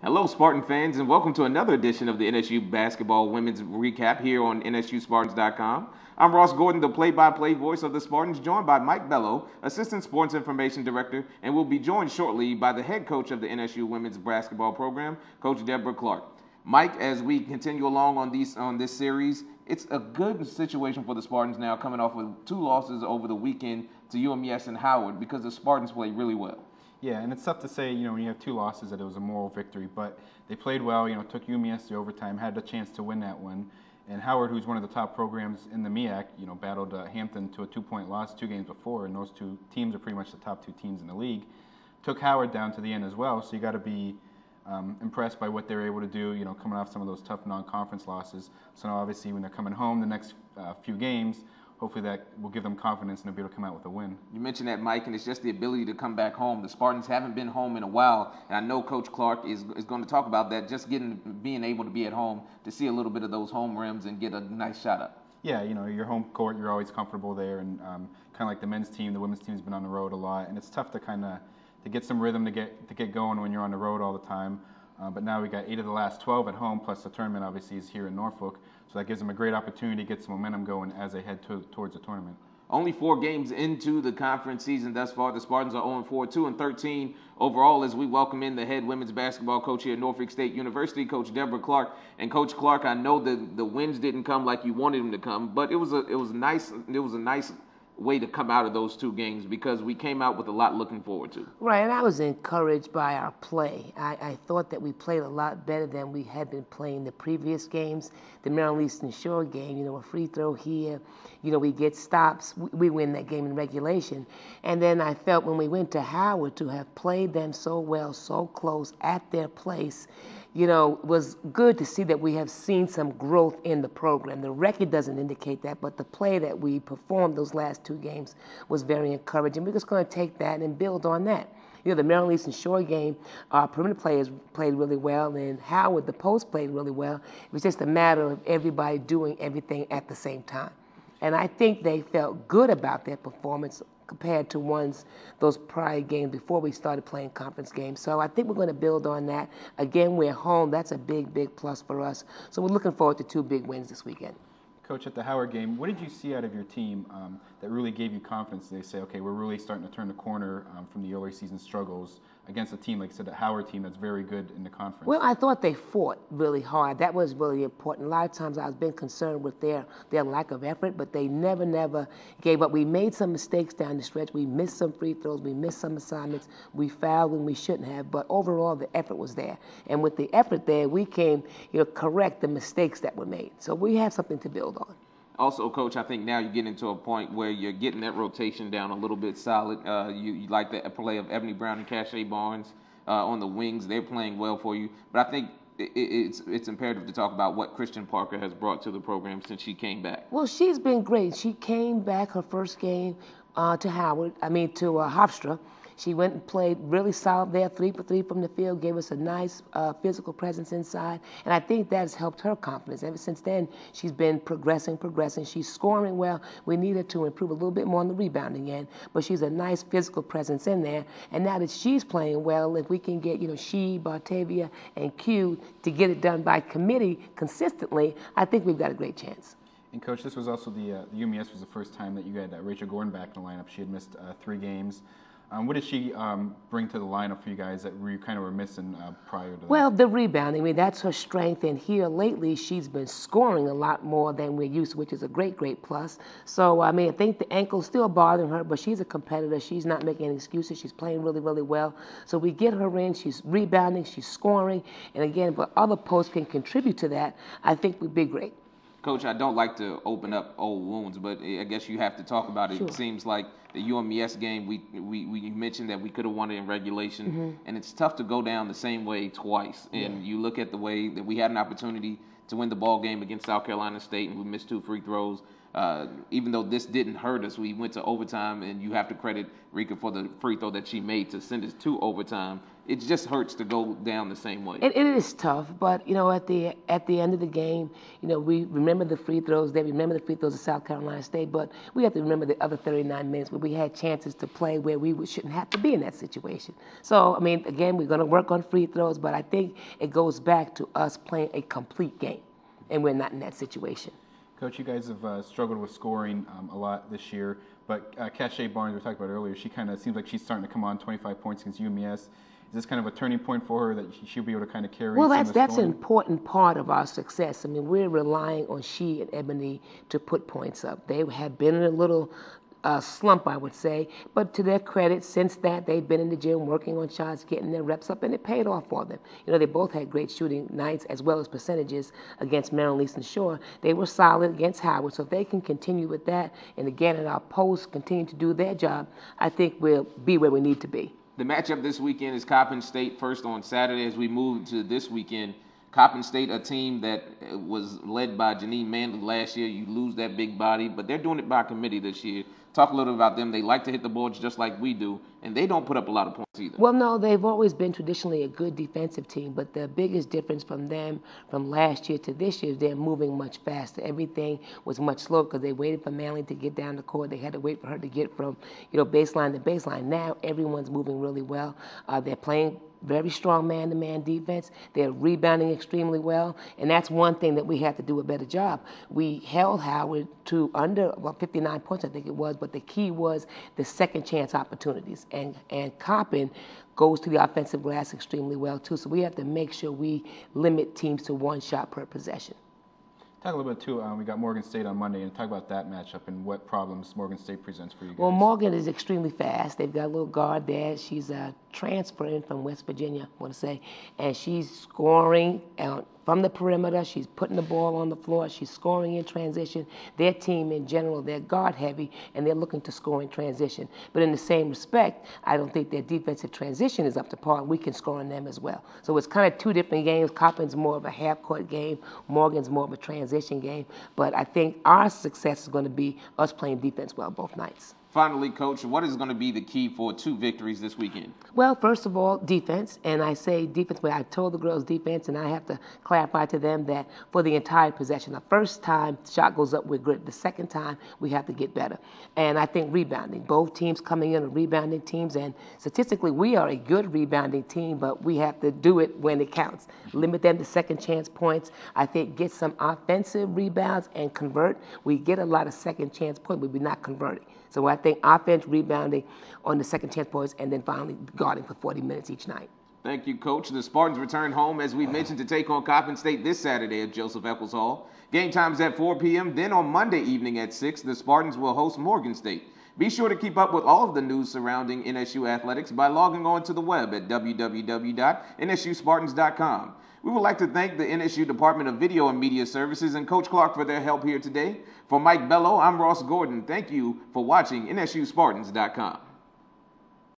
Hello, Spartan fans, and welcome to another edition of the NSU Basketball Women's Recap here on NSUSpartans.com. I'm Ross Gordon, the play-by-play voice of the Spartans, joined by Mike Bello, Assistant Sports Information Director, and we'll be joined shortly by the head coach of the NSU Women's Basketball Program, Coach Debra Clark. Mike, as we continue along on this series, it's a good situation for the Spartans now, coming off with 2 losses over the weekend to UMES and Howard, because the Spartans played really well. Yeah, and it's tough to say, when you have 2 losses that it was a moral victory, but they played well, took UMES to overtime, had the chance to win that one. And Howard, who's one of the top programs in the MEAC, battled Hampton to a 2-point loss 2 games before, and those 2 teams are pretty much the top 2 teams in the league. Took Howard down to the end as well, so you got to be impressed by what they're able to do, coming off some of those tough non-conference losses. So now obviously when they're coming home the next few games, hopefully that will give them confidence and they'll be able to come out with a win. You mentioned that, Mike, and it's just the ability to come back home. The Spartans haven't been home in a while, and I know Coach Clark is going to talk about that, just being able to be at home to see a little bit of those home rims and get a nice shot up. Yeah, your home court, you're always comfortable there, and kind of like the men's team, the women's team's been on the road a lot, and it's tough to to get some rhythm to get going when you're on the road all the time. But now we got 8 of the last 12 at home, plus the tournament obviously is here in Norfolk. So that gives them a great opportunity to get some momentum going as they head towards the tournament. Only 4 games into the conference season thus far. The Spartans are 0-4, 2-13 overall, as we welcome in the head women's basketball coach here at Norfolk State University, Coach Debra Clark. And Coach Clark, I know the wins didn't come like you wanted them to come, but it was a nice way to come out of those 2 games, because we came out with a lot looking forward to. Right, and I was encouraged by our play. I thought that we played a lot better than we had been playing the previous games. The Maryland Eastern Shore game, a free throw here, we get stops, we win that game in regulation. And then I felt when we went to Howard, to have played them so well, so close at their place, was good to see that we have seen some growth in the program. The record doesn't indicate that, but the play that we performed those last 2 games was very encouraging. We're just going to take that and build on that. The Maryland Eastern Shore game, our perimeter players played really well, and Howard, the post, played really well. It was just a matter of everybody doing everything at the same time. And I think they felt good about their performance compared to those prior games before we started playing conference games. So I think we're going to build on that. Again, we're home. That's a big, big plus for us. So we're looking forward to 2 big wins this weekend. Coach, at the Howard game, what did you see out of your team that really gave you confidence? They say, okay, we're really starting to turn the corner from the early season struggles against a team, like I said, the Howard team that's very good in the conference. Well, I thought they fought really hard. That was really important. A lot of times I've been concerned with their lack of effort, but they never gave up. We made some mistakes down the stretch. We missed some free throws. We missed some assignments. We fouled when we shouldn't have, but overall the effort was there. And with the effort there, we can correct the mistakes that were made. So we have something to build on. Also, Coach, I think now you're getting to a point where you're getting that rotation down a little bit solid. You like the play of Ebony Brown and Cache Barnes on the wings. They're playing well for you. But I think it's imperative to talk about what Christian Parker has brought to the program since she came back. Well, she's been great. She came back her first game to Hofstra. She went and played really solid there, 3 for 3 from the field, gave us a nice physical presence inside, and I think that has helped her confidence. Ever since then, she's been progressing. She's scoring well. We need her to improve a little bit more on the rebounding end, but she's a nice physical presence in there, and now that she's playing well, if we can get, she, Bartavia, and Q to get it done by committee consistently, I think we've got a great chance. And Coach, this was also the UMES was the first time that you had Rachel Gordon back in the lineup. She had missed 3 games. What did she bring to the lineup for you guys that you kind of were missing prior to that? Well, the rebounding, that's her strength. And here lately, she's been scoring a lot more than we're used to, which is a great, great plus. So, I think the ankle's still bothering her, but she's a competitor. She's not making any excuses. She's playing really, really well. So we get her in. She's rebounding. She's scoring. And again, if other posts can contribute to that, I think we'd be great. Coach, I don't like to open up old wounds, but I guess you have to talk about it. Sure. It seems like the UMES game, we mentioned that we could have won it in regulation, and it's tough to go down the same way twice. And you look at the way that we had an opportunity to win the ball game against South Carolina State, and we missed 2 free throws. even though this didn't hurt us, we went to overtime, and you have to credit Rika for the free throw that she made to send us to overtime. It just hurts to go down the same way. It is tough, but you know, at the end of the game, you know, we remember the free throws. They remember the free throws of South Carolina State, but we have to remember the other 39 minutes where we had chances to play where we shouldn't have to be in that situation. So, I mean, again, we're going to work on free throws, but I think it goes back to us playing a complete game, and we're not in that situation. Coach, you guys have struggled with scoring a lot this year, but Cache Barnes, we talked about earlier, she kind of seems like she's starting to come on, 25 points against UMES. Is this kind of a turning point for her that she'll be able to kind of carry? Well, that's an important part of our success. I mean, we're relying on she and Ebony to put points up. They have been in a little slump, I would say, but to their credit, since that, they've been in the gym working on shots, getting their reps up, and it paid off for them. You know, they both had great shooting nights as well as percentages against Maryland Eastern Shore. They were solid against Howard, so if they can continue with that, and again, at our posts, continue to do their job, I think we'll be where we need to be. The matchup this weekend is Coppin State first on Saturday. As we move to this weekend, Coppin State, a team that was led by Janine Manley last year. You lose that big body, but they're doing it by committee this year. Talk a little about them. They like to hit the boards just like we do, and they don't put up a lot of points either. Well, no, they've always been traditionally a good defensive team, but the biggest difference from them from last year to this year is they're moving much faster. Everything was much slower because they waited for Manley to get down the court. They had to wait for her to get from, you know, baseline to baseline. Now everyone's moving really well. They're playing very strong man-to-man defense. They're rebounding extremely well, and that's one thing that we have to do a better job. We held Howard to under 59 points, I think it was, but the key was the second chance opportunities. And Coppin goes to the offensive glass extremely well too. So we have to make sure we limit teams to one shot per possession. Talk a little bit too. We got Morgan State on Monday, and talk about that matchup and what problems Morgan State presents for you guys. Well, Morgan is extremely fast. They've got a little guard there. She's transferring from West Virginia, I want to say, and she's scoring from the perimeter. She's putting the ball on the floor. She's scoring in transition. Their team in general, they're guard heavy, and they're looking to score in transition. But in the same respect, I don't think their defensive transition is up to par. We can score on them as well. So it's kind of two different games. Coppin's more of a half-court game. Morgan's more of a transition game. But I think our success is going to be us playing defense well both nights. Finally, Coach, what is going to be the key for 2 victories this weekend? Well, first of all, defense. And I say defense, but I told the girls defense, and I have to clarify to them that for the entire possession, the first time the shot goes up, we're good. The second time, we have to get better. And I think rebounding. Both teams coming in are rebounding teams, and statistically, we are a good rebounding team, but we have to do it when it counts. Limit them to second chance points. I think get some offensive rebounds and convert. We get a lot of second chance points, but we're not converting. So I think offense, rebounding on the second chance points, and then finally guarding for 40 minutes each night. Thank you, Coach. The Spartans return home, as we mentioned, to take on Coppin State this Saturday at Joseph Eccles Hall. Game time is at 4 p.m. Then on Monday evening at 6, the Spartans will host Morgan State. Be sure to keep up with all of the news surrounding NSU athletics by logging on to the web at www.nsuspartans.com. We would like to thank the NSU Department of Video and Media Services and Coach Clark for their help here today. For Mike Bello, I'm Ross Gordon. Thank you for watching NSUSpartans.com.